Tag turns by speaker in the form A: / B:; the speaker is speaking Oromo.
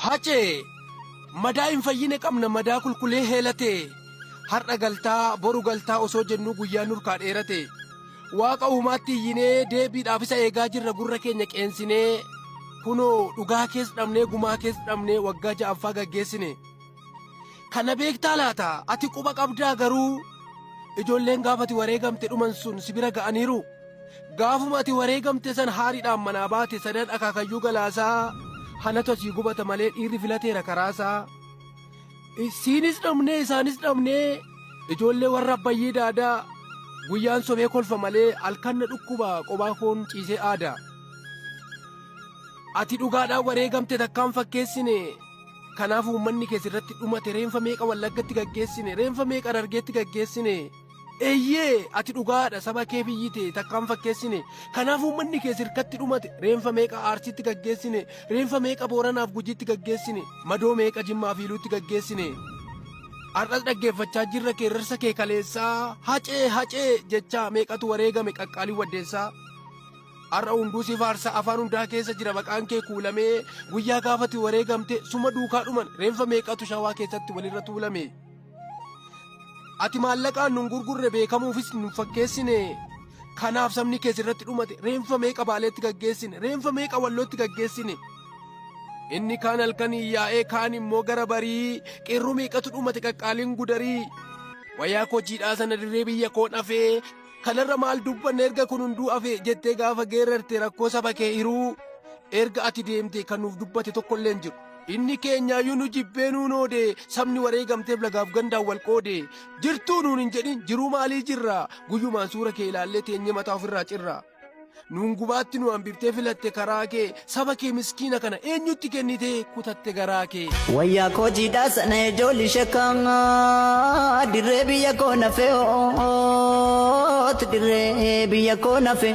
A: Hacee madaa hin fayyine qabna madaa kulkulee heelate har'a galtaa boru galtaa osoo jennu guyyaan nurkaa dheerate waaqa uumaatti iyyinee deebiidhaaf isa eegaa jirra gurra keenya qeensinee kunoo dhugaa keessa dhabnee gumaa keessa dhabnee waggaa ja'affaa gaggeessine kana beektaa laata ati quba qabdaa garuu ijoolleen gaafati wareegamte dhuman sun sibira ga'aniiru gaafuma ati wareegamte san haariidhaan manaa baate sadan akaakayyuu galaasaa hanatu asii gubata malee dhiirri filateera karaasaa isiinis dhabnee isaanis dhabnee ijoollee warra abbayyii daadaa guyyaan sobee kolfa malee halkanna dhukkuba qobaa koon ciisee aadaa ati dhugaadhaan wareegamte takkaan fakkeessine kanaaf uummanni keessirratti dhumate reenfa meeqa wallaggatti gaggeessine reenfa meeqa dargeetti gaggeessine eeyyee ati dhugaadha saba kee biyyite takkaan fakkeessine kanaaf uummanni keessirratti dhumate reenfa meeqa aarsitti gaggeessine reenfa meeqa booranaaf gujiitti gaggeessine madoo meeqa jimmaa fiiluutti gaggeessine har'as dhaggeeffachaa jirra keerrarsa kee kaleessaa hacee jechaa meeqatu wareegame qaqqaalii waddeessaa har'a hunduu si faarsa afaan hundaa keessa jira maqaan kee kuulamee guyyaa gaafati wareegamte suma duukaa dhuman reenfa meeqatu shawaa keessatti walirra tuulame ati maallaqaan nun gurgurre beekamuufis nu fakkeessine kanaaf sabni keessirratti dhumate reenfa meeqa baaleetti gaggeessine reenfa meeqa wallootti gaggeessine inni kaan halkanii yaa'ee kaan immoo gara barii qeerroo meeqatu dhumate qaqqaaliin gudarii wayyaa koo jiidhaa sana dirree biyya koo dhafee kanarra maal dubbanne erga kun hunduu hafe jettee gaafa geerarte rakkoo saba kee hiruu erga ati deemte kan nuuf dubbate tokkollee hin jiru inni keenyaayyuu nu jibbee nuun oode sabni wareegamteef lagaaf gandaan wal qoode jirtuu nuun hin jedhin jiruu maalii jirra guyyumaan suura kee ilaallee teenye mataa ofirraa cirra nuun gubaatti nu hambiftee filatte karaa kee saba kee miskiina kana eenyutti kennitee kutatte garaa kee
B: wayyaa koo jiidhaa sana ijoolli shakkaan dirree biyya koo nafe dirree biyya koo nafe